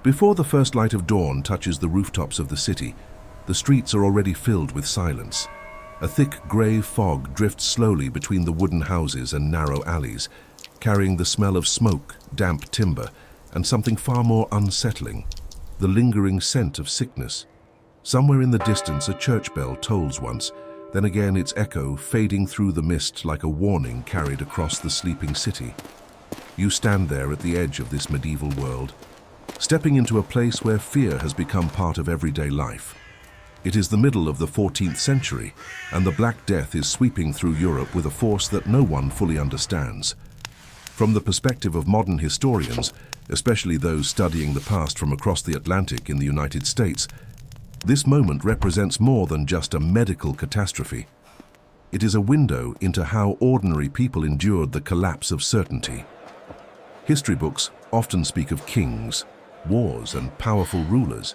Before the first light of dawn touches the rooftops of the city, the streets are already filled with silence. A thick grey fog drifts slowly between the wooden houses and narrow alleys, carrying the smell of smoke, damp timber, and something far more unsettling, the lingering scent of sickness. Somewhere in the distance a church bell tolls once, then again its echo fading through the mist like a warning carried across the sleeping city. You stand there at the edge of this medieval world, stepping into a place where fear has become part of everyday life. It is the middle of the 14th century, and the Black Death is sweeping through Europe with a force that no one fully understands. From the perspective of modern historians, especially those studying the past from across the Atlantic in the United States, this moment represents more than just a medical catastrophe. It is a window into how ordinary people endured the collapse of certainty. History books often speak of kings, wars, and powerful rulers.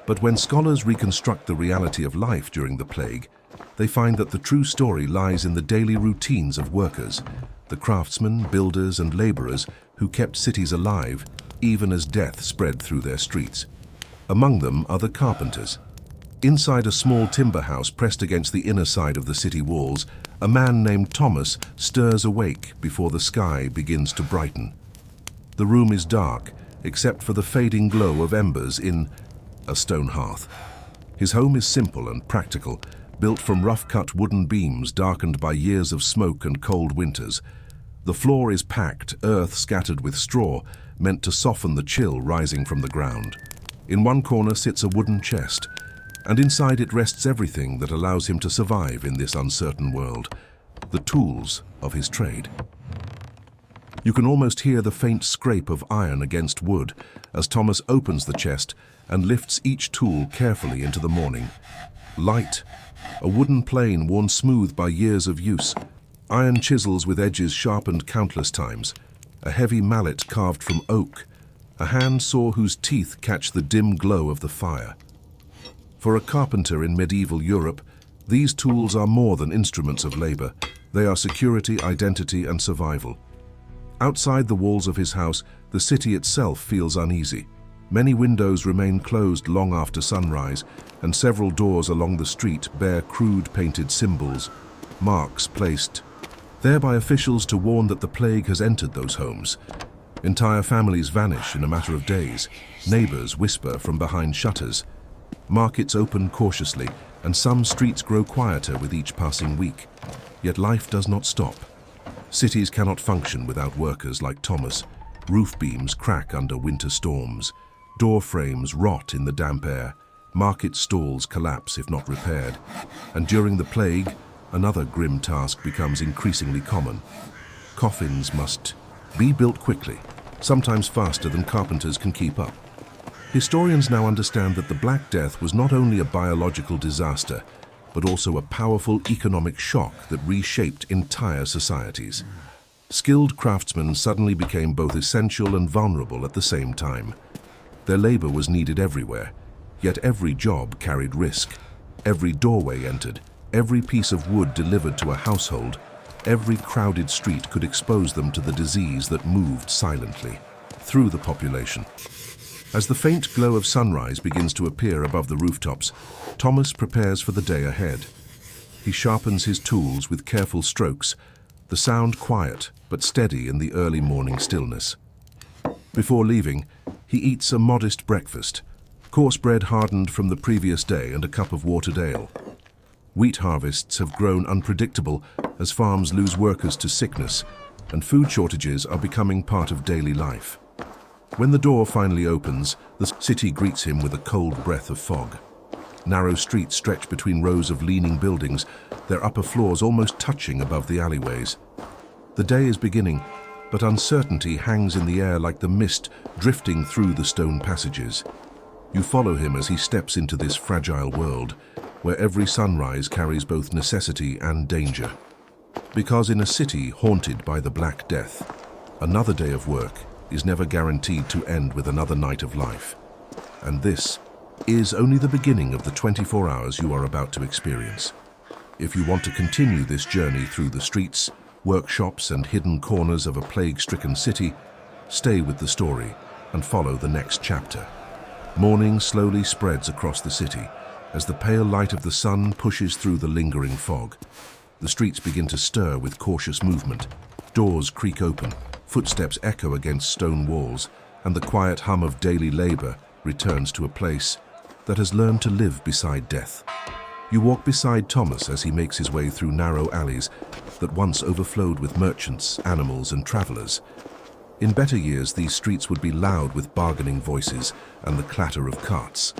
But when scholars reconstruct the reality of life during the plague, they find that the true story lies in the daily routines of workers, the craftsmen, builders, and laborers who kept cities alive even as death spread through their streets. Among them are the carpenters. Inside a small timber house pressed against the inner side of the city walls, a man named Thomas stirs awake before the sky begins to brighten. The room is dark, except for the fading glow of embers in a stone hearth. His home is simple and practical, built from rough-cut wooden beams darkened by years of smoke and cold winters. The floor is packed, earth scattered with straw, meant to soften the chill rising from the ground. In one corner sits a wooden chest, and inside it rests everything that allows him to survive in this uncertain world, the tools of his trade. You can almost hear the faint scrape of iron against wood as Thomas opens the chest and lifts each tool carefully into the morning. Light, a wooden plane worn smooth by years of use, iron chisels with edges sharpened countless times, a heavy mallet carved from oak, a hand saw whose teeth catch the dim glow of the fire. For a carpenter in medieval Europe, these tools are more than instruments of labor. They are security, identity, and survival. Outside the walls of his house, the city itself feels uneasy. Many windows remain closed long after sunrise, and several doors along the street bear crude painted symbols, marks placed there by officials to warn that the plague has entered those homes. Entire families vanish in a matter of days. Neighbors whisper from behind shutters. Markets open cautiously, and some streets grow quieter with each passing week. Yet life does not stop. Cities cannot function without workers like Thomas. Roof beams crack under winter storms. Door frames rot in the damp air. Market stalls collapse if not repaired. And during the plague, another grim task becomes increasingly common. Coffins must be built quickly, sometimes faster than carpenters can keep up. Historians now understand that the Black Death was not only a biological disaster, but also a powerful economic shock that reshaped entire societies. Skilled craftsmen suddenly became both essential and vulnerable at the same time. Their labor was needed everywhere, yet every job carried risk. Every doorway entered, every piece of wood delivered to a household, every crowded street could expose them to the disease that moved silently through the population. As the faint glow of sunrise begins to appear above the rooftops, Thomas prepares for the day ahead. He sharpens his tools with careful strokes, the sound quiet but steady in the early morning stillness. Before leaving, he eats a modest breakfast, coarse bread hardened from the previous day and a cup of watered ale. Wheat harvests have grown unpredictable as farms lose workers to sickness, and food shortages are becoming part of daily life. When the door finally opens, the city greets him with a cold breath of fog. Narrow streets stretch between rows of leaning buildings, their upper floors almost touching above the alleyways. The day is beginning, but uncertainty hangs in the air like the mist drifting through the stone passages. You follow him as he steps into this fragile world, where every sunrise carries both necessity and danger. Because in a city haunted by the Black Death, another day of work is never guaranteed to end with another night of life. And this is only the beginning of the 24 hours you are about to experience. If you want to continue this journey through the streets, workshops, and hidden corners of a plague-stricken city, stay with the story and follow the next chapter. Morning slowly spreads across the city as the pale light of the sun pushes through the lingering fog. The streets begin to stir with cautious movement. Doors creak open, footsteps echo against stone walls, and the quiet hum of daily labor returns to a place that has learned to live beside death. You walk beside Thomas as he makes his way through narrow alleys that once overflowed with merchants, animals, and travelers. In better years, these streets would be loud with bargaining voices and the clatter of carts.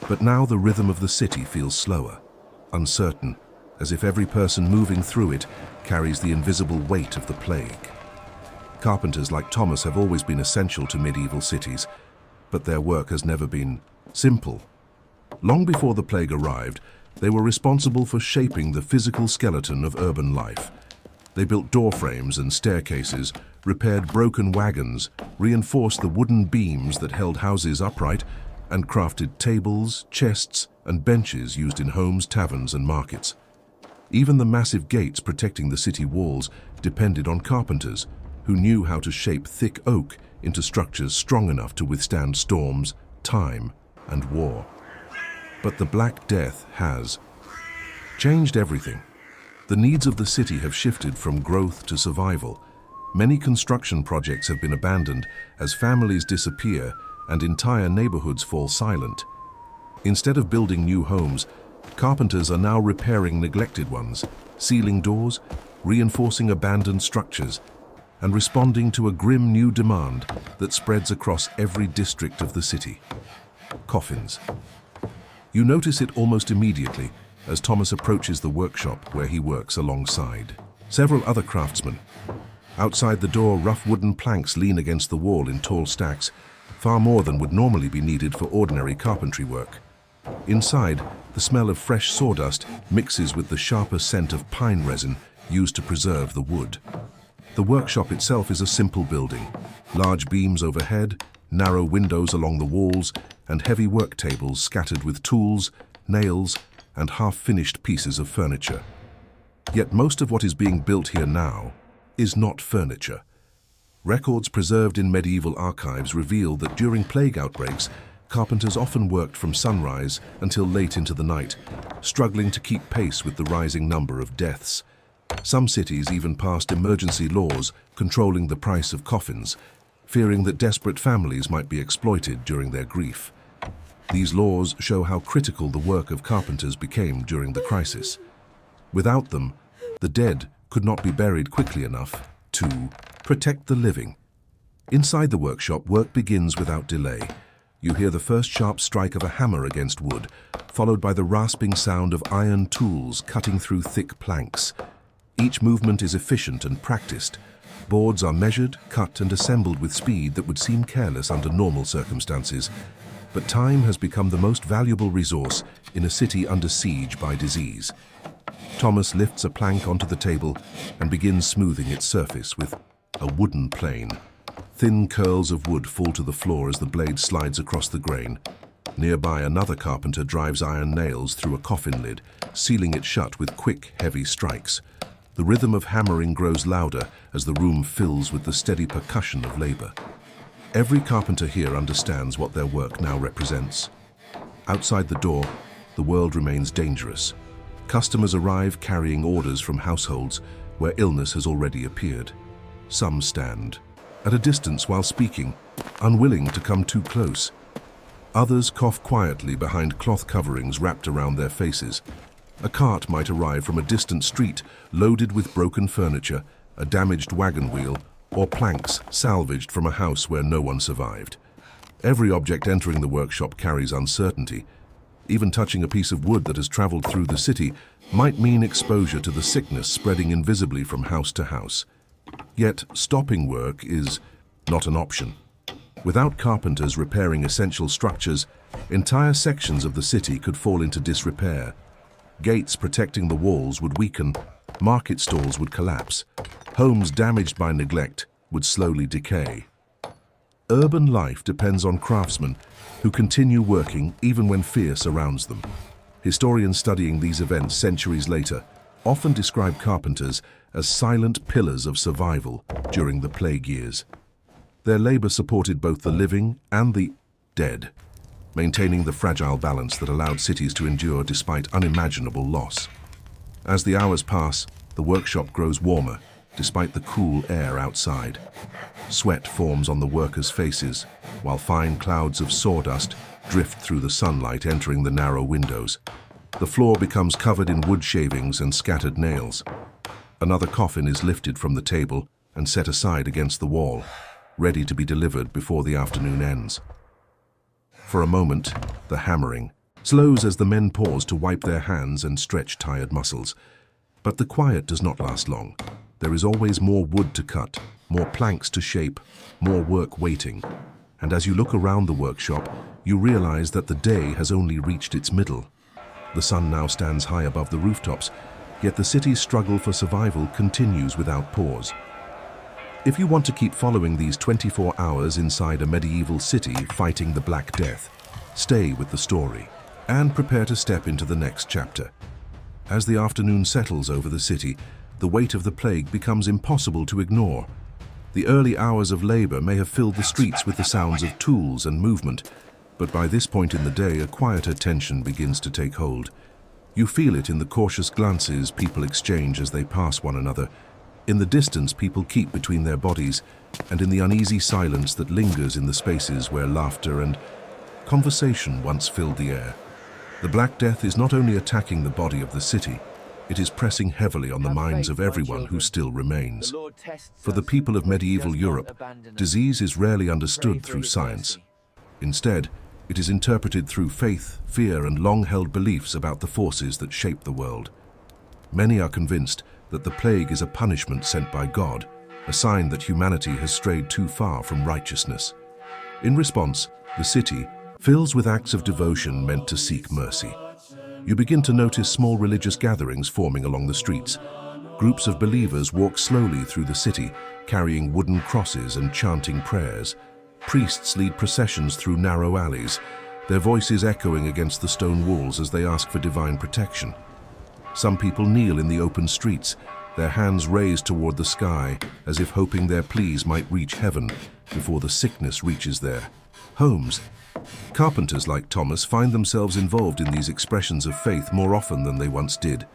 But now the rhythm of the city feels slower, uncertain, as if every person moving through it carries the invisible weight of the plague. Carpenters like Thomas have always been essential to medieval cities, but their work has never been simple. Long before the plague arrived, they were responsible for shaping the physical skeleton of urban life. They built door frames and staircases, repaired broken wagons, reinforced the wooden beams that held houses upright, and crafted tables, chests, and benches used in homes, taverns, and markets. Even the massive gates protecting the city walls depended on carpenters, who knew how to shape thick oak into structures strong enough to withstand storms, time, and war. But the Black Death has changed everything. The needs of the city have shifted from growth to survival. Many construction projects have been abandoned as families disappear and entire neighborhoods fall silent. Instead of building new homes, carpenters are now repairing neglected ones, sealing doors, reinforcing abandoned structures, and responding to a grim new demand that spreads across every district of the city. Coffins. You notice it almost immediately as Thomas approaches the workshop where he works alongside several other craftsmen. Outside the door, rough wooden planks lean against the wall in tall stacks, far more than would normally be needed for ordinary carpentry work. Inside, the smell of fresh sawdust mixes with the sharper scent of pine resin used to preserve the wood. The workshop itself is a simple building. Large beams overhead, narrow windows along the walls, and heavy work tables scattered with tools, nails, and half-finished pieces of furniture. Yet most of what is being built here now is not furniture. Records preserved in medieval archives reveal that during plague outbreaks, carpenters often worked from sunrise until late into the night, struggling to keep pace with the rising number of deaths. Some cities even passed emergency laws controlling the price of coffins, fearing that desperate families might be exploited during their grief. These laws show how critical the work of carpenters became during the crisis. Without them, the dead could not be buried quickly enough to protect the living. Inside the workshop, work begins without delay. You hear the first sharp strike of a hammer against wood, followed by the rasping sound of iron tools cutting through thick planks. Each movement is efficient and practiced. Boards are measured, cut, and assembled with speed that would seem careless under normal circumstances. But time has become the most valuable resource in a city under siege by disease. Thomas lifts a plank onto the table and begins smoothing its surface with a wooden plane. Thin curls of wood fall to the floor as the blade slides across the grain. Nearby, another carpenter drives iron nails through a coffin lid, sealing it shut with quick, heavy strikes. The rhythm of hammering grows louder as the room fills with the steady percussion of labor. Every carpenter here understands what their work now represents. Outside the door, the world remains dangerous. Customers arrive carrying orders from households where illness has already appeared. Some stand at a distance while speaking, unwilling to come too close. Others cough quietly behind cloth coverings wrapped around their faces. A cart might arrive from a distant street loaded with broken furniture, a damaged wagon wheel, or planks salvaged from a house where no one survived. Every object entering the workshop carries uncertainty. Even touching a piece of wood that has traveled through the city might mean exposure to the sickness spreading invisibly from house to house. Yet, stopping work is not an option. Without carpenters repairing essential structures, entire sections of the city could fall into disrepair. Gates protecting the walls would weaken, market stalls would collapse, homes damaged by neglect would slowly decay. Urban life depends on craftsmen who continue working even when fear surrounds them. Historians studying these events centuries later often describe carpenters as silent pillars of survival during the plague years. Their labor supported both the living and the dead. maintaining the fragile balance that allowed cities to endure despite unimaginable loss. As the hours pass, the workshop grows warmer, despite the cool air outside. Sweat forms on the workers' faces, while fine clouds of sawdust drift through the sunlight entering the narrow windows. The floor becomes covered in wood shavings and scattered nails. Another coffin is lifted from the table and set aside against the wall, ready to be delivered before the afternoon ends. For a moment, the hammering slows as the men pause to wipe their hands and stretch tired muscles. But the quiet does not last long. There is always more wood to cut, more planks to shape, more work waiting. And as you look around the workshop, you realize that the day has only reached its middle. The sun now stands high above the rooftops, yet the city's struggle for survival continues without pause. If you want to keep following these 24 hours inside a medieval city fighting the Black Death, stay with the story and prepare to step into the next chapter. As the afternoon settles over the city, the weight of the plague becomes impossible to ignore. The early hours of labor may have filled the streets with the sounds of tools and movement, but by this point in the day, a quieter tension begins to take hold. You feel it in the cautious glances people exchange as they pass one another, in the distance people keep between their bodies, and in the uneasy silence that lingers in the spaces where laughter and conversation once filled the air. The Black Death is not only attacking the body of the city, it is pressing heavily on the minds of everyone who still remains. For the people of medieval Europe, disease is rarely understood through science. Instead, it is interpreted through faith, fear, and long-held beliefs about the forces that shape the world. Many are convinced that the plague is a punishment sent by God, a sign that humanity has strayed too far from righteousness. In response, the city fills with acts of devotion meant to seek mercy. You begin to notice small religious gatherings forming along the streets. Groups of believers walk slowly through the city, carrying wooden crosses and chanting prayers. Priests lead processions through narrow alleys, their voices echoing against the stone walls as they ask for divine protection. Some people kneel in the open streets, their hands raised toward the sky, as if hoping their pleas might reach heaven before the sickness reaches their homes. Carpenters like Thomas find themselves involved in these expressions of faith more often than they once did.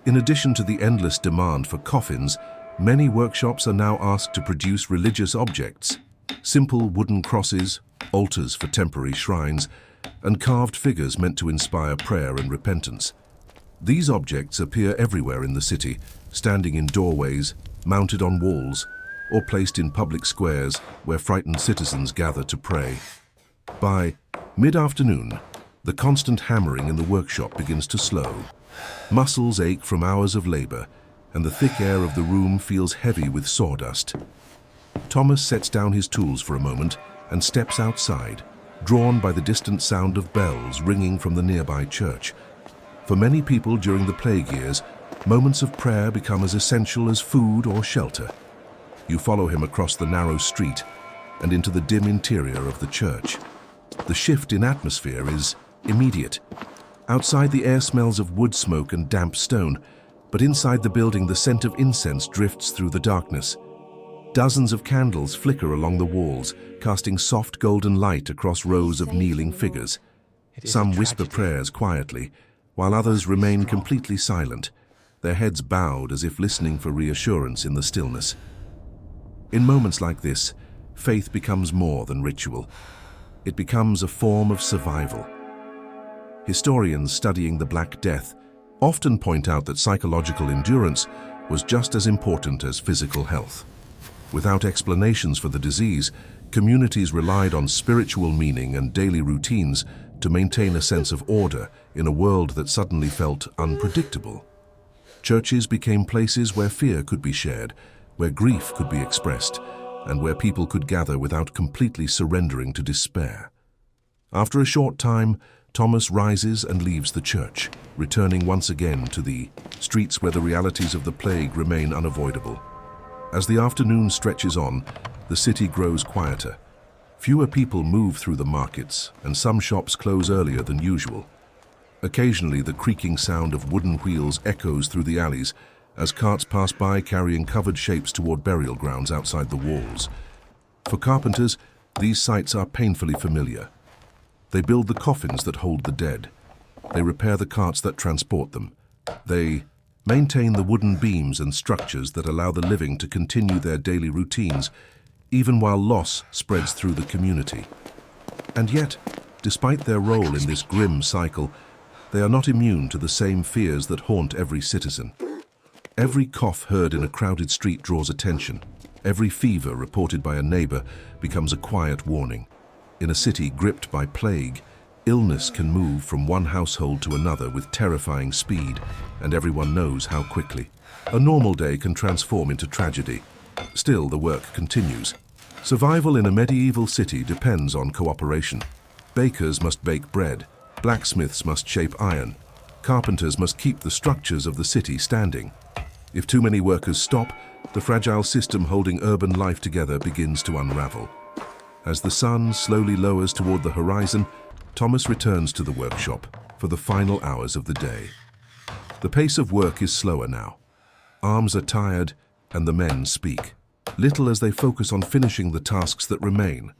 In addition to the endless demand for coffins, many workshops are now asked to produce religious objects. Simple wooden crosses, altars for temporary shrines, and carved figures meant to inspire prayer and repentance. These objects appear everywhere in the city, standing in doorways, mounted on walls, or placed in public squares where frightened citizens gather to pray. By mid-afternoon, the constant hammering in the workshop begins to slow. Muscles ache from hours of labor, and the thick air of the room feels heavy with sawdust. Thomas sets down his tools for a moment and steps outside, drawn by the distant sound of bells ringing from the nearby church. For many people during the plague years, moments of prayer become as essential as food or shelter. You follow him across the narrow street and into the dim interior of the church. The shift in atmosphere is immediate. Outside, the air smells of wood smoke and damp stone, but inside the building the scent of incense drifts through the darkness. Dozens of candles flicker along the walls, casting soft golden light across rows of kneeling figures. Some whisper prayers quietly, while others remain completely silent, their heads bowed as if listening for reassurance in the stillness. In moments like this, faith becomes more than ritual. It becomes a form of survival. Historians studying the Black Death often point out that psychological endurance was just as important as physical health. Without explanations for the disease, communities relied on spiritual meaning and daily routines to maintain a sense of order in a world that suddenly felt unpredictable. Churches became places where fear could be shared, where grief could be expressed, and where people could gather without completely surrendering to despair. After a short time, Thomas rises and leaves the church, returning once again to the streets where the realities of the plague remain unavoidable. As the afternoon stretches on, the city grows quieter. Fewer people move through the markets, and some shops close earlier than usual. Occasionally, the creaking sound of wooden wheels echoes through the alleys as carts pass by carrying covered shapes toward burial grounds outside the walls. For carpenters, these sights are painfully familiar. They build the coffins that hold the dead. They repair the carts that transport them. They maintain the wooden beams and structures that allow the living to continue their daily routines, even while loss spreads through the community. And yet, despite their role in this grim cycle, they are not immune to the same fears that haunt every citizen. Every cough heard in a crowded street draws attention. Every fever reported by a neighbor becomes a quiet warning. In a city gripped by plague, illness can move from one household to another with terrifying speed, and everyone knows how quickly. A normal day can transform into tragedy. Still, the work continues. Survival in a medieval city depends on cooperation. Bakers must bake bread. Blacksmiths must shape iron. Carpenters must keep the structures of the city standing. If too many workers stop, the fragile system holding urban life together begins to unravel. As the sun slowly lowers toward the horizon, Thomas returns to the workshop for the final hours of the day. The pace of work is slower now. Arms are tired, and the men speak, little as they focus on finishing the tasks that remain.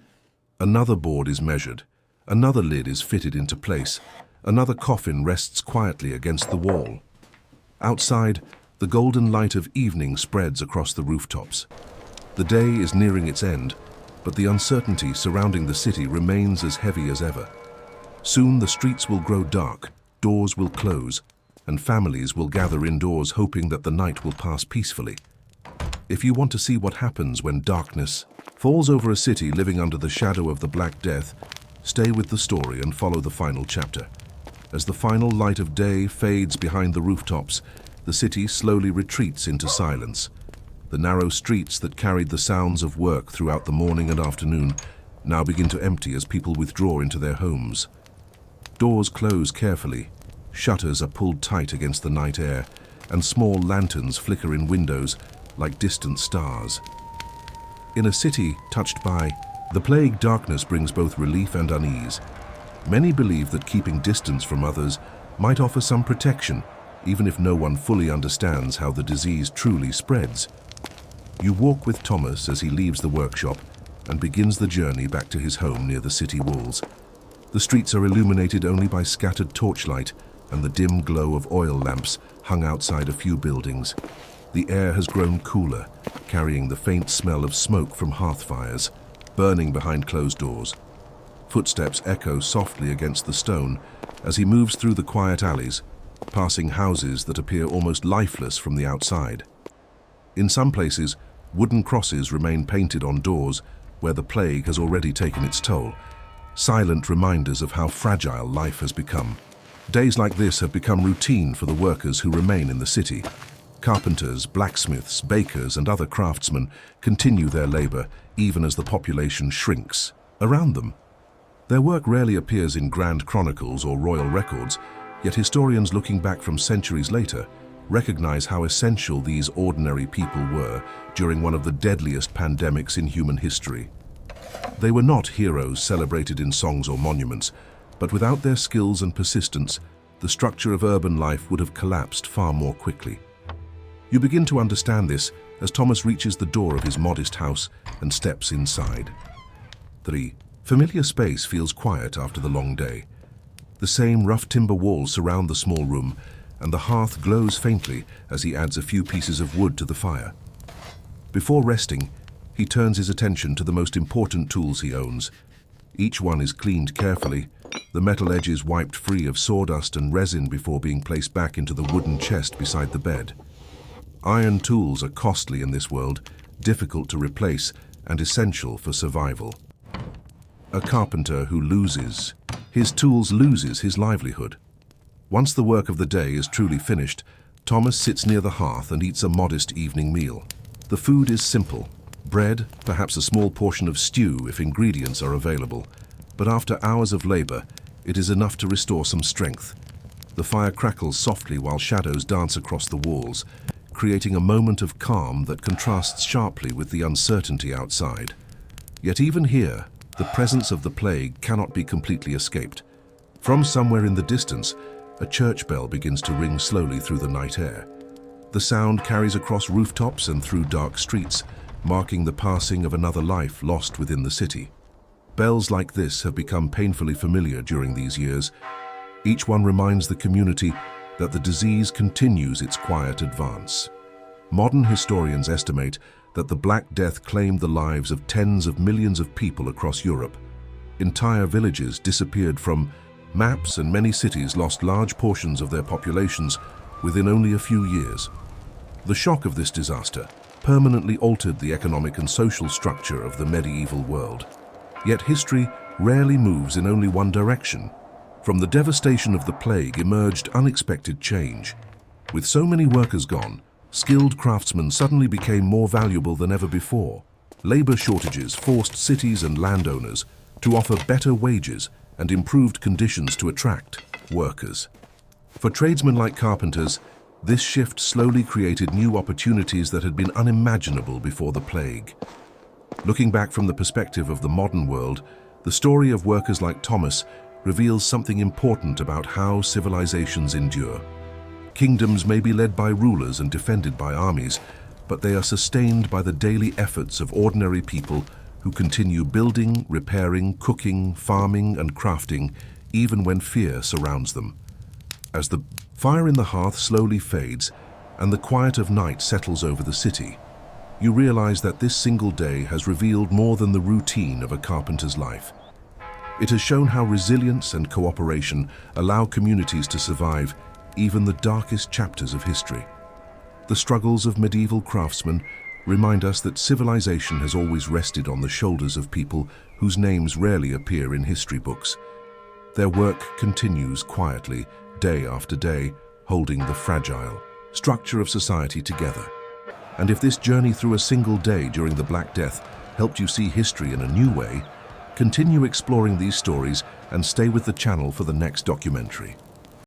Another board is measured. Another lid is fitted into place. Another coffin rests quietly against the wall. Outside, the golden light of evening spreads across the rooftops. The day is nearing its end, but the uncertainty surrounding the city remains as heavy as ever. Soon the streets will grow dark, doors will close, and families will gather indoors hoping that the night will pass peacefully. If you want to see what happens when darkness falls over a city living under the shadow of the Black Death, stay with the story and follow the final chapter. As the final light of day fades behind the rooftops, the city slowly retreats into silence. The narrow streets that carried the sounds of work throughout the morning and afternoon now begin to empty as people withdraw into their homes. Doors close carefully, shutters are pulled tight against the night air, and small lanterns flicker in windows like distant stars. In a city touched by the plague, darkness brings both relief and unease. Many believe that keeping distance from others might offer some protection, even if no one fully understands how the disease truly spreads. You walk with Thomas as he leaves the workshop and begins the journey back to his home near the city walls. The streets are illuminated only by scattered torchlight and the dim glow of oil lamps hung outside a few buildings. The air has grown cooler, carrying the faint smell of smoke from hearth fires, burning behind closed doors. Footsteps echo softly against the stone as he moves through the quiet alleys, passing houses that appear almost lifeless from the outside. In some places, wooden crosses remain painted on doors where the plague has already taken its toll, silent reminders of how fragile life has become. Days like this have become routine for the workers who remain in the city. Carpenters, blacksmiths, bakers, and other craftsmen continue their labor even as the population shrinks around them. Their work rarely appears in grand chronicles or royal records, yet historians looking back from centuries later recognize how essential these ordinary people were during one of the deadliest pandemics in human history. They were not heroes celebrated in songs or monuments, but without their skills and persistence, the structure of urban life would have collapsed far more quickly. You begin to understand this as Thomas reaches the door of his modest house and steps inside. The familiar space feels quiet after the long day. The same rough timber walls surround the small room, and the hearth glows faintly as he adds a few pieces of wood to the fire. Before resting, he turns his attention to the most important tools he owns. Each one is cleaned carefully, the metal edges wiped free of sawdust and resin before being placed back into the wooden chest beside the bed. Iron tools are costly in this world, difficult to replace, and essential for survival. A carpenter who loses his tools loses his livelihood. Once the work of the day is truly finished, Thomas sits near the hearth and eats a modest evening meal. The food is simple. Bread, perhaps a small portion of stew if ingredients are available. But after hours of labor, it is enough to restore some strength. The fire crackles softly while shadows dance across the walls, creating a moment of calm that contrasts sharply with the uncertainty outside. Yet even here, the presence of the plague cannot be completely escaped. From somewhere in the distance, a church bell begins to ring slowly through the night air. The sound carries across rooftops and through dark streets, marking the passing of another life lost within the city. Bells like this have become painfully familiar during these years. Each one reminds the community that the disease continues its quiet advance. Modern historians estimate that the Black Death claimed the lives of tens of millions of people across Europe. Entire villages disappeared from maps, and many cities lost large portions of their populations within only a few years. The shock of this disaster permanently altered the economic and social structure of the medieval world. Yet history rarely moves in only one direction. From the devastation of the plague emerged unexpected change. With so many workers gone, skilled craftsmen suddenly became more valuable than ever before. Labor shortages forced cities and landowners to offer better wages and improved conditions to attract workers. For tradesmen like carpenters, this shift slowly created new opportunities that had been unimaginable before the plague. Looking back from the perspective of the modern world, the story of workers like Thomas reveals something important about how civilizations endure. Kingdoms may be led by rulers and defended by armies, but they are sustained by the daily efforts of ordinary people who continue building, repairing, cooking, farming, and crafting, even when fear surrounds them. As the fire in the hearth slowly fades and the quiet of night settles over the city, you realize that this single day has revealed more than the routine of a carpenter's life. It has shown how resilience and cooperation allow communities to survive even the darkest chapters of history. The struggles of medieval craftsmen remind us that civilization has always rested on the shoulders of people whose names rarely appear in history books. Their work continues quietly, day after day, holding the fragile structure of society together. And if this journey through a single day during the Black Death helped you see history in a new way, continue exploring these stories and stay with the channel for the next documentary.